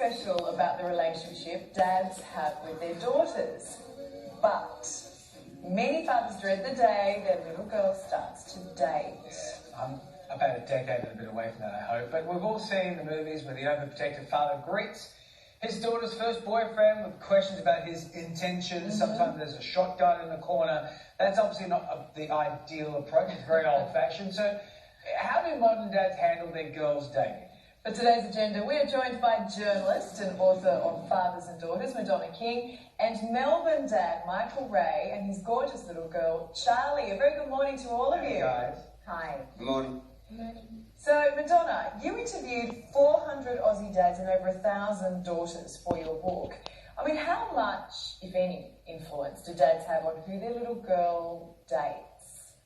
Special about the relationship dads have with their daughters. But many fathers dread the day their little girl starts to date. I'm about a decade and a bit away from that, I hope. But we've all seen the movies where the overprotective father greets his daughter's first boyfriend with questions about his intentions. Sometimes there's a shotgun in the corner. That's obviously not the ideal approach. It's very old-fashioned. So how do modern dads handle their girls' dating? For today's agenda, we are joined by journalist and author of Fathers and Daughters, Madonna King, and Melbourne dad, Michael Ray, and his gorgeous little girl, Charlie. A very good morning to all of you. Guys. Hi. Good morning. So, Madonna, you interviewed 400 Aussie dads and over 1,000 daughters for your book. I mean, how much, if any, influence do dads have on who their little girl dates?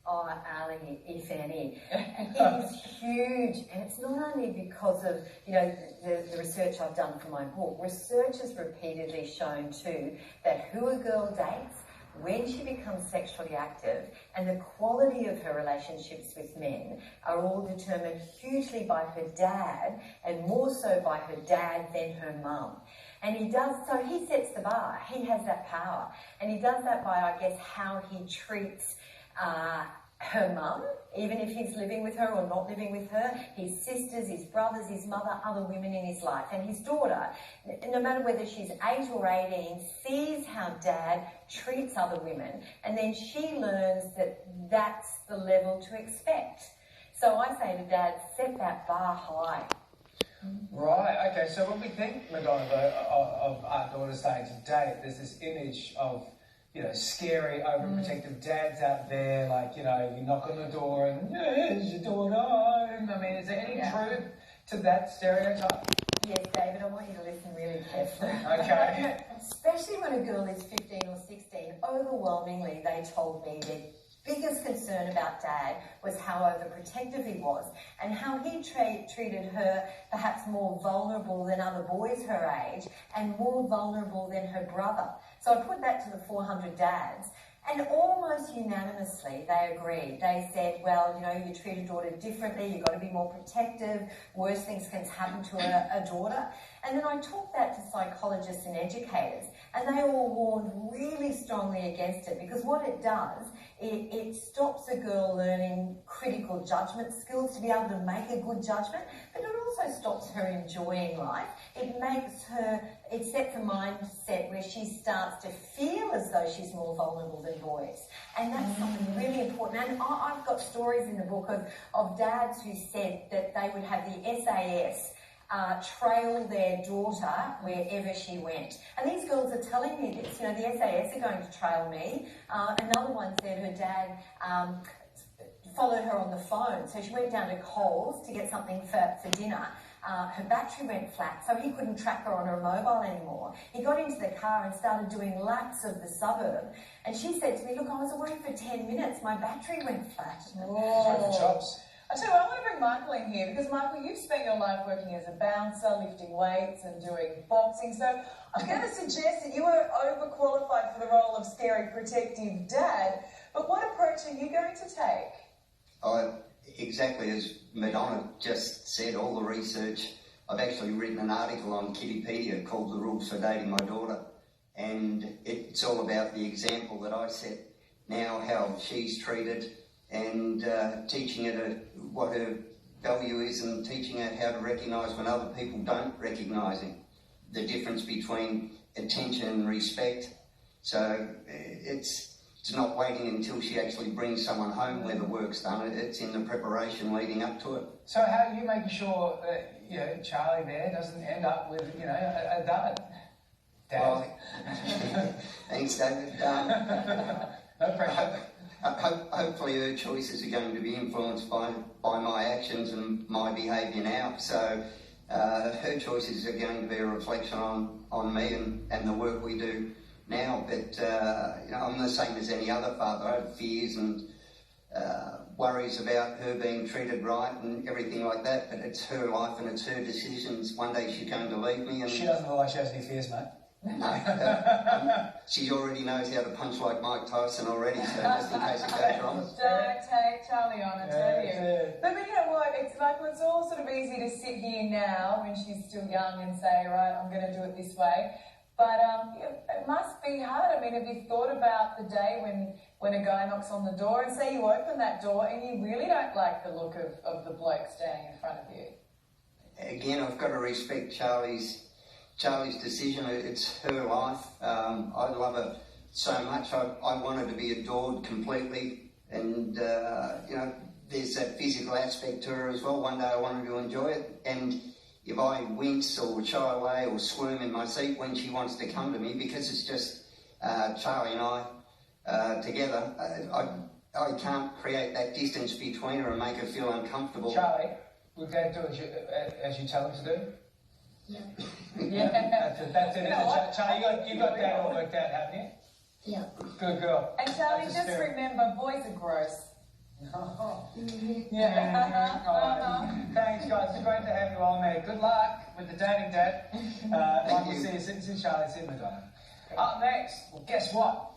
Oh, Ali, if any. It is huge, and it's not only because of, the research I've done for my book. Research has repeatedly shown too that who a girl dates, when she becomes sexually active, and the quality of her relationships with men are all determined hugely by her dad, and more so by her dad than her mum. And he sets the bar. He has that power, and he does that by, I guess, how he treats her mum, even if he's living with her or not living with her, his sisters, his brothers, his mother, other women in his life. And his daughter, no matter whether she's 8 or 18, sees how dad treats other women, and then she learns that that's the level to expect. So I say to dad, set that bar high. Right, okay, so when we think, Madonna, of our daughters starting to date, there's this image of scary, overprotective dads out there, like, you knock on the door and, here's your daughter home. I mean, is there any truth to that stereotype? Yes, David, I want you to listen really carefully. Okay. Especially when a girl is 15 or 16, overwhelmingly they told me their biggest concern about dad was how overprotective he was and how he treated her perhaps more vulnerable than other boys her age and more vulnerable than her brother. So I put that to the 400 dads, and almost unanimously they agreed. They said, well, you treat a daughter differently, you've got to be more protective, worse things can happen to a daughter. And then I took that to psychologists and educators, and they all warned really strongly against it, because what it does, it stops a girl learning critical judgment skills to be able to make a good judgment, but it also stops her enjoying life. It sets a mindset where she starts to feel as though she's more vulnerable than boys. And that's something really important. And I've got stories in the book of dads who said that they would have the SAS trail their daughter wherever she went. And these girls are telling me this. The SAS are going to trail me. Another one said her dad followed her on the phone. So she went down to Coles to get something for dinner. Her battery went flat, so he couldn't track her on her mobile anymore. He got into the car and started doing laps of the suburb. And she said to me, look, I was away for 10 minutes. My battery went flat. Chops. I tell you what, I want to bring Michael in here, because Michael, you've spent your life working as a bouncer, lifting weights and doing boxing. So I'm going to suggest that you are overqualified for the role of scary, protective dad. But what approach are you going to take? Exactly as Madonna just said, all the research. I've actually written an article on Kiddipedia called The Rules for Dating My Daughter. And it's all about the example that I set now, how she's treated, and teaching her what her value is, and teaching her how to recognise when other people don't recognise it. The difference between attention and respect. So it's not waiting until she actually brings someone home where the work's done. It's in the preparation leading up to it. So how are you making sure that Charlie there doesn't end up with a dud? Well, thanks, David. No pressure. Hopefully her choices are going to be influenced by my actions and my behaviour now. So her choices are going to be a reflection on me and the work we do now. But I'm the same as any other father. I have fears and worries about her being treated right and everything like that. But it's her life and it's her decisions. One day she's going to leave me. And she doesn't look like she has any fears, mate. No, she already knows how to punch like Mike Tyson already, so just in case it goes wrong. Don't take Charlie on, I tell you. But you know what, it's like, it's all sort of easy to sit here now when she's still young and say, right, I'm going to do it this way. But it must be hard. I mean, have you thought about the day when a guy knocks on the door and say you open that door and you really don't like the look of the bloke standing in front of you? Again, I've got to respect Charlie's decision. It's her life. I love her so much. I want her to be adored completely, and you know, there's that physical aspect to her as well. One day I want her to enjoy it, and if I wince or shy away or squirm in my seat when she wants to come to me, because it's just Charlie and I together, I can't create that distance between her and make her feel uncomfortable. Charlie, will Dad do as you tell him to do? Yeah. Yeah. That's it, isn't it? Charlie, you got Dad all worked out, haven't you? Yeah. Good girl. And Charlie, That's just the spirit. remember, boys are gross. Yeah. Thanks, guys. It's great to have you on there. Good luck with the dating, Dad. We'll see you soon, Charlie. See you, Madonna. Up next, well, guess what?